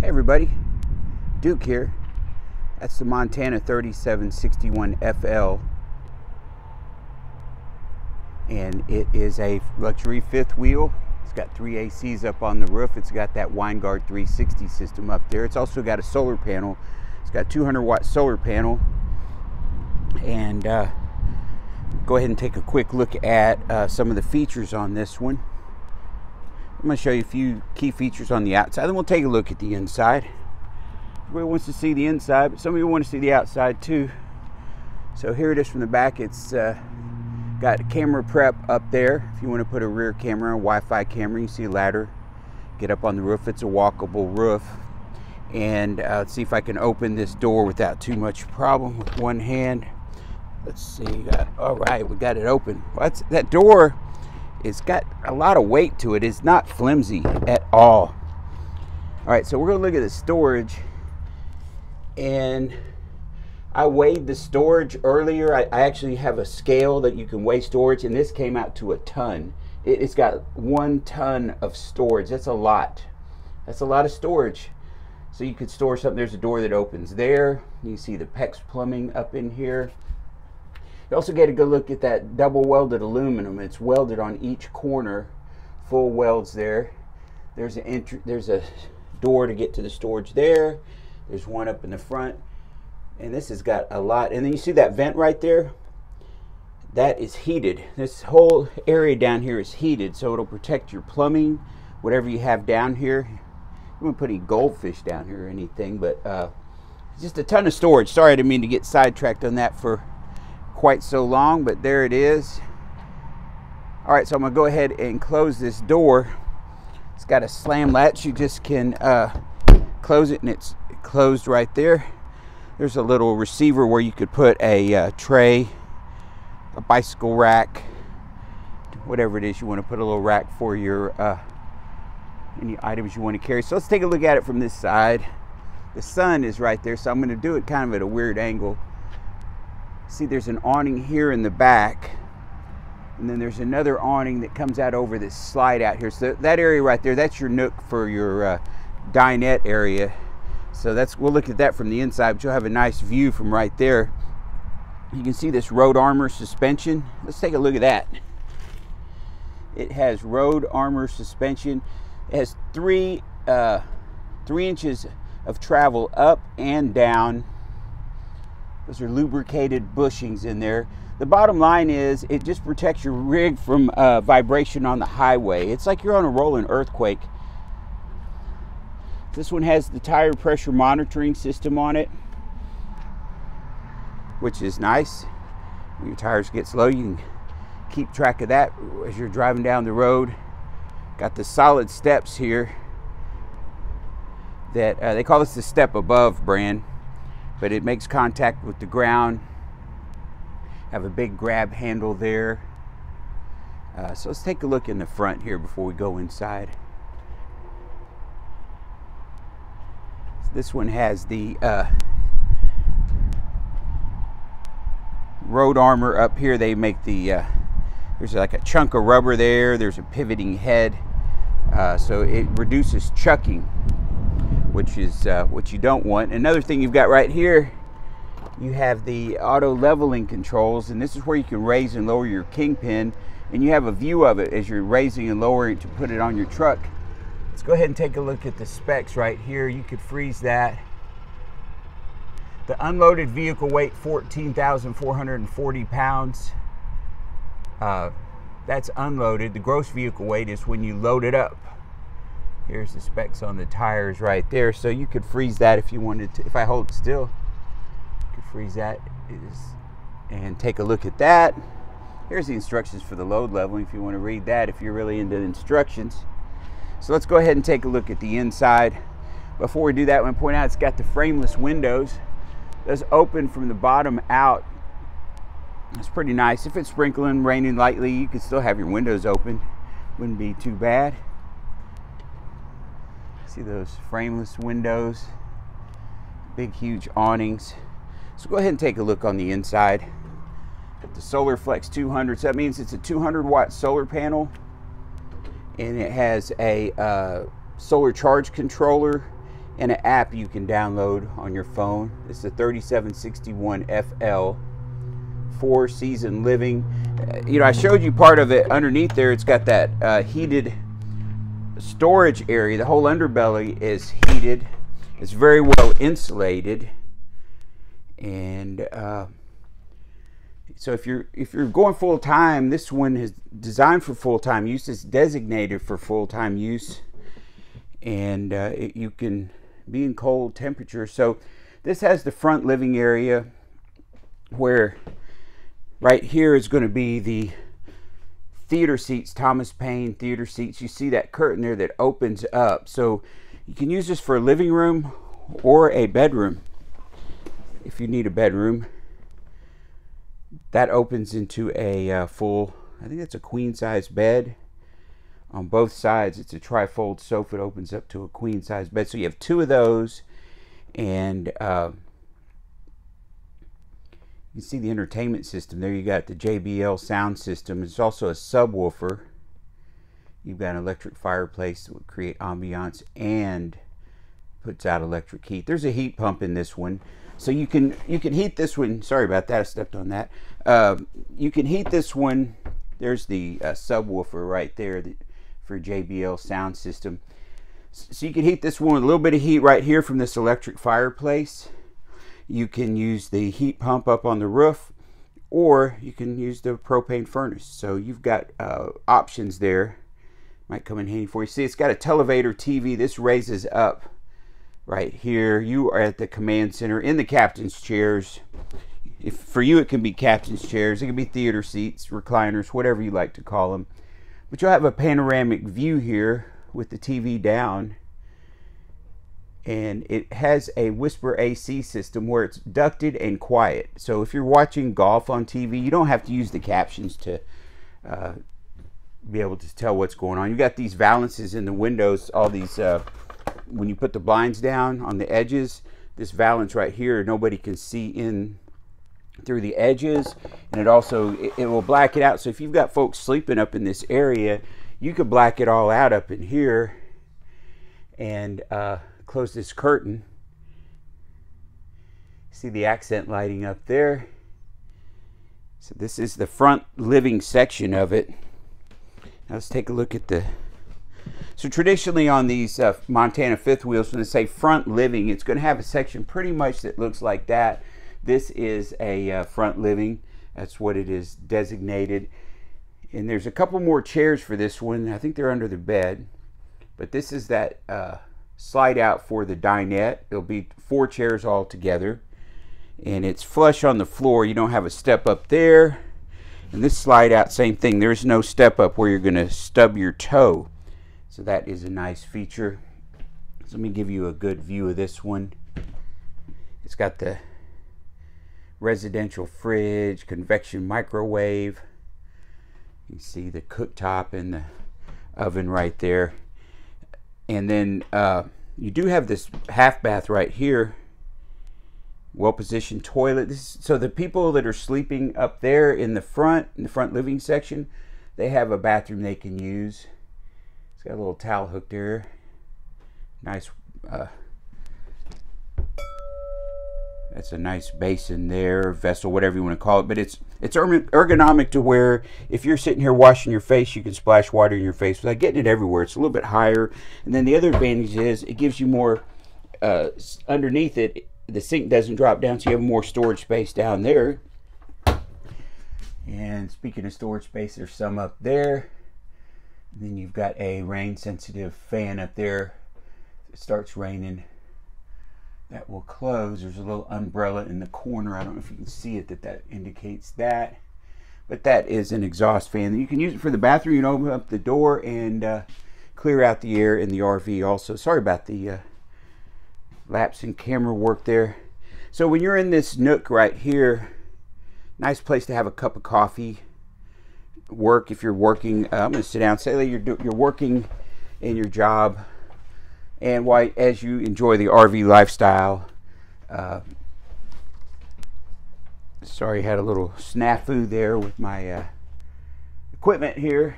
Hey everybody, Duke here. That's the Montana 3761 FL, and it is a luxury fifth wheel. It's got 3 ACs up on the roof. It's got that Winegard 360 system up there. It's also got a solar panel. It's got 200-watt solar panel. And go ahead and take a quick look at some of the features on this one. I'm going to show you a few key features on the outside, then we'll take a look at the inside. Everybody wants to see the inside, but some of you want to see the outside too. So here it is from the back. It's got camera prep up there. If you want to put a rear camera, a Wi-Fi camera, you see a ladder. Get up on the roof. It's a walkable roof. And let's see if I can open this door without too much problem with one hand. Let's see. All right, we got it open. Well, that door, it's got a lot of weight to it. It's not flimsy at all. All right, so we're going to look at the storage. And I weighed the storage earlier. I actually have a scale that you can weigh storage, and this came out to a ton. It's got 1 ton of storage. That's a lot. That's a lot of storage. So you could store something. There's a door that opens there. You see the PEX plumbing up in here. You also get a good look at that double welded aluminum. It's welded on each corner, full welds there. There's a door to get to the storage there. There's one up in the front, and this has got a lot. And then you see that vent right there? That is heated. This whole area down here is heated, so it'll protect your plumbing, whatever you have down here. You won't put any goldfish down here or anything, but just a ton of storage. Sorry, I didn't mean to get sidetracked on that for quite so long, but there it is. All right, so I'm gonna go ahead and close this door. It's got a slam latch. You just can close it, and it's closed right there. There's a little receiver where you could put a tray, a bicycle rack, whatever it is you want to put, a little rack for your any items you want to carry. So let's take a look at it from this side. The sun is right there, so I'm going to do it kind of at a weird angle. See, there's an awning here in the back, and then there's another awning that comes out over this slide out here. So that area right there, that's your nook for your dinette area. So we'll look at that from the inside, but you'll have a nice view from right there. You can see this Road Armor suspension. Let's take a look at that. It has Road Armor suspension. It has 3 inches of travel up and down. Those are lubricated bushings in there. The bottom line is it just protects your rig from vibration on the highway. It's like you're on a rolling earthquake. This one has the tire pressure monitoring system on it, which is nice. When your tires get slow, you can keep track of that as you're driving down the road. Got the solid steps here that they call this the Step Above brand, but it makes contact with the ground. Have a big grab handle there. So let's take a look in the front here before we go inside. This one has the Road Armor up here. They make the there's like a chunk of rubber there. There's a pivoting head, so it reduces chucking, which is what you don't want. Another thing you've got right here, you have the auto leveling controls, and this is where you can raise and lower your kingpin, and you have a view of it as you're raising and lowering to put it on your truck. Let's go ahead and take a look at the specs right here. You could freeze that. The unloaded vehicle weight, 14,440 pounds. That's unloaded. The gross vehicle weight is when you load it up. Here's the specs on the tires right there. So you could freeze that if you wanted to. If I hold it still, you could freeze that. And take a look at that. Here's the instructions for the load leveling if you want to read that, if you're really into instructions. So let's go ahead and take a look at the inside. Before we do that, I want to point out it's got the frameless windows. Those open from the bottom out. It's pretty nice. If it's sprinkling, raining lightly, you can still have your windows open. Wouldn't be too bad. See those frameless windows? Big, huge awnings. So go ahead and take a look on the inside. Got the Solar Flex 200. So that means it's a 200-watt solar panel. And it has a solar charge controller and an app you can download on your phone. This is a 3761 FL, 4-season living. You know, I showed you part of it underneath there. It's got that heated storage area. The whole underbelly is heated. It's very well insulated, and so if you're going full time, this one is designed for full time use. It's designated for full time use, and you can be in cold temperatures. So this has the front living area, where right here is going to be the theater seats, Thomas Paine theater seats. You see that curtain there that opens up, so you can use this for a living room or a bedroom. If you need a bedroom, that opens into a full, I think it's a queen size bed. On both sides, it's a trifold sofa. It opens up to a queen size bed. So you have 2 of those, and you see the entertainment system there. You got the JBL sound system. It's also a subwoofer. You've got an electric fireplace that would create ambiance and puts out electric heat. There's a heat pump in this one, so you can heat this one. Sorry about that, I stepped on that. You can heat this one. There's the subwoofer right there for JBL sound system. So you can heat this one with a little bit of heat right here from this electric fireplace. You can use the heat pump up on the roof, or you can use the propane furnace. So you've got options there. Might come in handy for you. See, it's got a televator TV. This raises up right here. You are at the command center in the captain's chairs. If for you, it can be captain's chairs. It can be theater seats, recliners, whatever you like to call them. But you'll have a panoramic view here with the TV down. And it has a whisper AC system where it's ducted and quiet. So if you're watching golf on TV, you don't have to use the captions to be able to tell what's going on. You got these valances in the windows, all these, when you put the blinds down on the edges, this valance right here, nobody can see in through the edges, and it also it will black it out. So if you've got folks sleeping up in this area, you could black it all out up in here and close this curtain. See the accent lighting up there. So this is the front living section of it. Now let's take a look at the, so traditionally on these Montana fifth wheels, when they say front living, it's going to have a section pretty much that looks like that. This is a front living. That's what it is designated. And there's a couple more chairs for this one. I think they're under the bed. But this is that slide out for the dinette. It'll be 4 chairs all together. And it's flush on the floor. You don't have a step up there. And this slide out, same thing. There's no step up where you're going to stub your toe. So that is a nice feature. So let me give you a good view of this one. It's got the residential fridge, convection microwave. You see the cooktop and the oven right there. And then you do have this half bath right here. Well-positioned toilet. So the people that are sleeping up there in the front living section, they have a bathroom they can use. It's got a little towel hook there. Nice. That's a nice basin there, vessel, whatever you want to call it. But it's ergonomic to where if you're sitting here washing your face, you can splash water in your face without getting it everywhere. It's a little bit higher. And then the other advantage is it gives you more underneath it. The sink doesn't drop down, so you have more storage space down there. And speaking of storage space, there's some up there. And then you've got a rain-sensitive fan up there. If it starts raining, that will close. There's a little umbrella in the corner. I don't know if you can see it, that indicates that. But that is an exhaust fan. You can use it for the bathroom. You can open up the door and clear out the air in the RV also. Sorry about the lapse in camera work there. So when you're in this nook right here, nice place to have a cup of coffee. Work if you're working. I'm going to sit down. Say that you're working in your job, and as you enjoy the RV lifestyle. Sorry, had a little snafu there with my equipment here.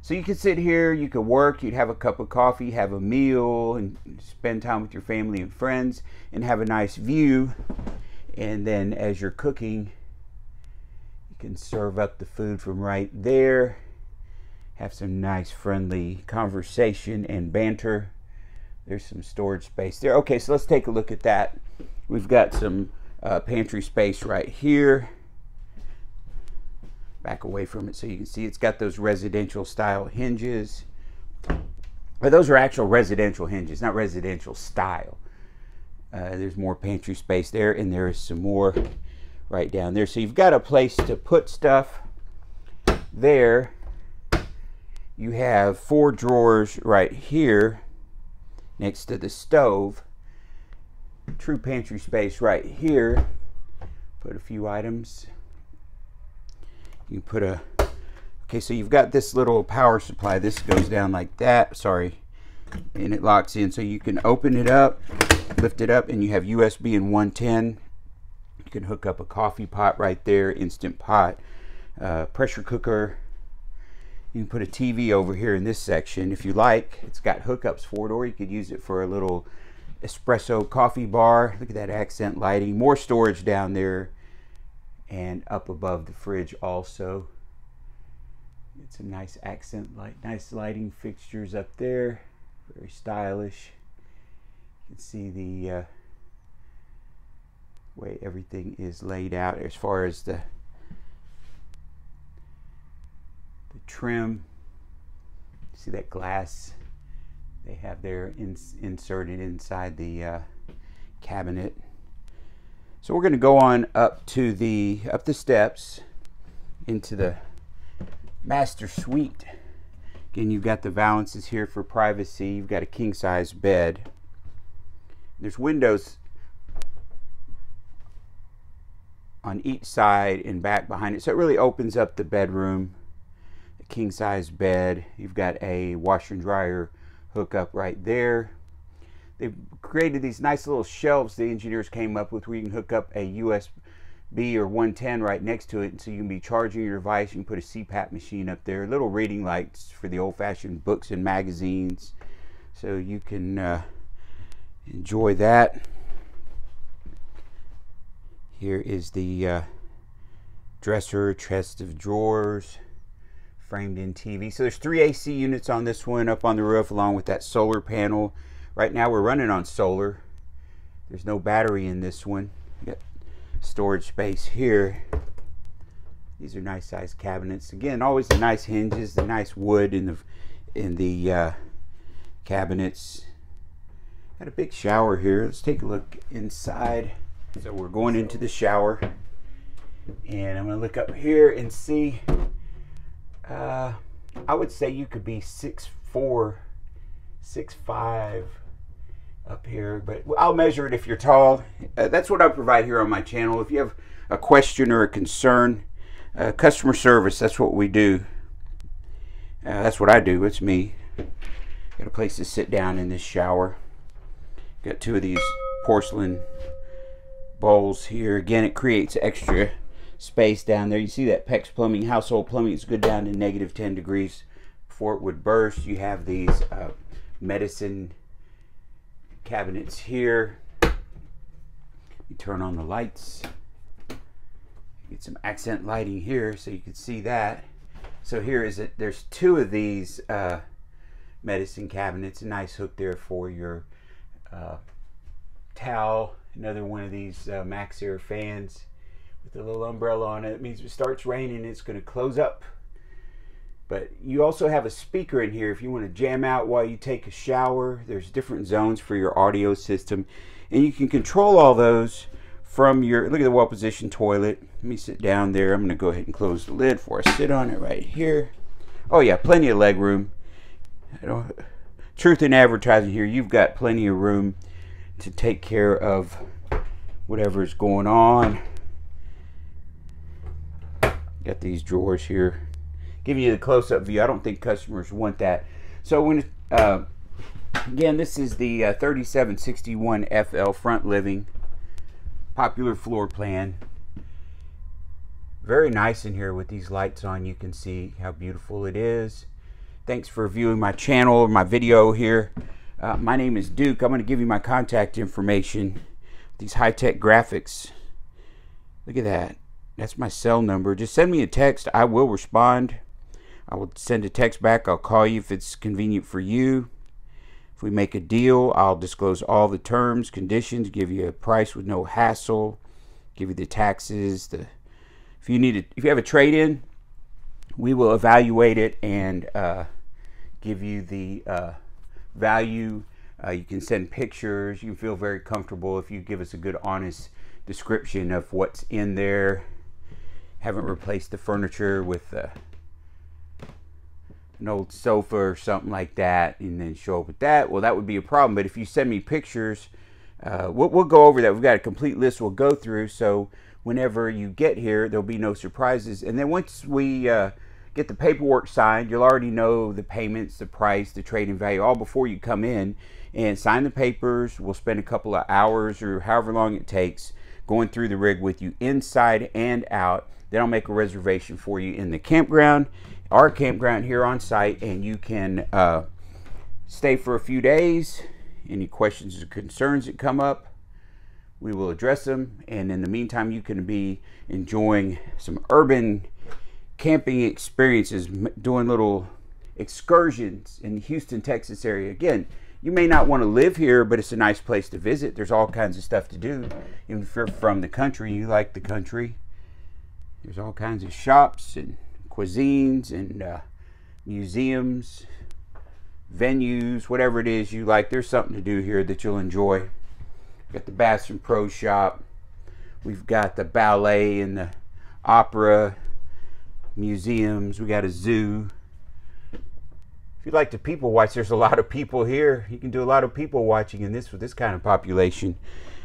So you could sit here, you could work, you'd have a cup of coffee, have a meal, and spend time with your family and friends, and have a nice view. And then as you're cooking, you can serve up the food from right there. Have some nice friendly conversation and banter. There's some storage space there. Okay, so let's take a look at that. We've got some pantry space right here. Back away from it so you can see it's got those residential style hinges. But those are actual residential hinges, not residential style. There's more pantry space there, and there is some more right down there. So you've got a place to put stuff there. You have 4 drawers right here next to the stove. True pantry space right here. Put a few items. You put a, okay, so you've got this little power supply. This goes down like that, sorry, and it locks in. So you can open it up, lift it up, and you have USB and 110. You can hook up a coffee pot right there, instant pot, pressure cooker. You can put a TV over here in this section if you like. It's got hookups for it, or you could use it for a little espresso coffee bar. Look at that accent lighting. More storage down there. And up above the fridge also. It's a nice accent light, nice lighting fixtures up there. Very stylish. You can see the way everything is laid out as far as the trim. See that glass they have there inserted inside the cabinet. So we're going to go on up the steps into the master suite. Again, you've got the valances here for privacy. You've got a king-size bed. There's windows on each side and back behind it, so it really opens up the bedroom. A king-size bed. You've got a washer and dryer hookup right there. They've created these nice little shelves the engineers came up with where you can hook up a USB or 110 right next to it, and so you can be charging your device. You can put a CPAP machine up there, little reading lights for the old-fashioned books and magazines, so you can enjoy that. Here is the dresser, chest of drawers, framed in TV. So there's 3 AC units on this one up on the roof, along with that solar panel. Right now we're running on solar. There's no battery in this one. You got storage space here. These are nice sized cabinets. Again, always the nice hinges, the nice wood in the cabinets. Got a big shower here. Let's take a look inside. So we're going into the shower, and I'm going to look up here and see. I would say you could be 6'4", 6'5" up here, but I'll measure it if you're tall. That's what I provide here on my channel. If you have a question or a concern, customer service, that's what we do. That's what I do. It's me. Got a place to sit down in this shower. Got 2 of these porcelain bowls here. Again, it creates extra space down there. You see that PEX plumbing, household plumbing, is good down to -10 degrees before it would burst. You have these medicine cabinets here. You turn on the lights. Get some accent lighting here so you can see that. So here is it. There's 2 of these medicine cabinets. A nice hook there for your towel. Another one of these Max Air fans with a little umbrella on it. It means if it starts raining, it's going to close up. But you also have a speaker in here if you want to jam out while you take a shower. There's different zones for your audio system, and you can control all those from your, look at the well-positioned toilet. Let me sit down there. I'm going to go ahead and close the lid before I sit on it right here. Oh yeah, plenty of leg room. Truth in advertising here, you've got plenty of room to take care of whatever's going on. Got these drawers here. Giving you the close-up view. I don't think customers want that. So when again, this is the 3761 FL front living, popular floor plan. Very nice in here with these lights on. You can see how beautiful it is. Thanks for viewing my channel or my video here. My name is Duke. I'm going to give you my contact information. These high-tech graphics. Look at that. That's my cell number. Just send me a text. I will respond. I will send a text back. I'll call you if it's convenient for you. If we make a deal, I'll disclose all the terms, conditions, give you a price with no hassle, give you the taxes. If you have a trade-in, we will evaluate it and give you the value. You can send pictures. You can feel very comfortable if you give us a good, honest description of what's in there. Haven't replaced the furniture with an old sofa or something like that, and then show up with that. Well, that would be a problem. But if you send me pictures, we'll go over that. We've got a complete list we'll go through, so whenever you get here, there'll be no surprises. And then once we get the paperwork signed, you'll already know the payments, the price, the trading value, all before you come in and sign the papers. We'll spend a couple of hours or however long it takes going through the rig with you inside and out. Then I'll make a reservation for you in the campground, our campground here on site, and you can stay for a few days. Any questions or concerns that come up, we will address them. And in the meantime, you can be enjoying some urban camping experiences, doing little excursions in the Houston, Texas area. Again, you may not want to live here, but it's a nice place to visit. There's all kinds of stuff to do. Even if you're from the country, you like the country. There's all kinds of shops and cuisines and museums, venues, whatever it is you like. There's something to do here that you'll enjoy. We've got the Bass and Pro Shop. We've got the ballet and the opera, museums. We got a zoo. If you'd like to people watch, there's a lot of people here. You can do a lot of people watching in this with this kind of population.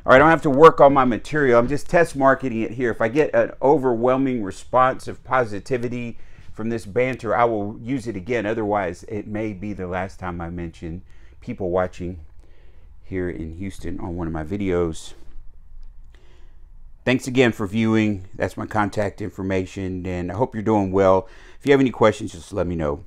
All right, I don't have to work on my material. I'm just test marketing it here. If I get an overwhelming response of positivity from this banter, I will use it again. Otherwise, it may be the last time I mention people watching here in Houston on one of my videos. Thanks again for viewing. That's my contact information, and I hope you're doing well. If you have any questions, just let me know.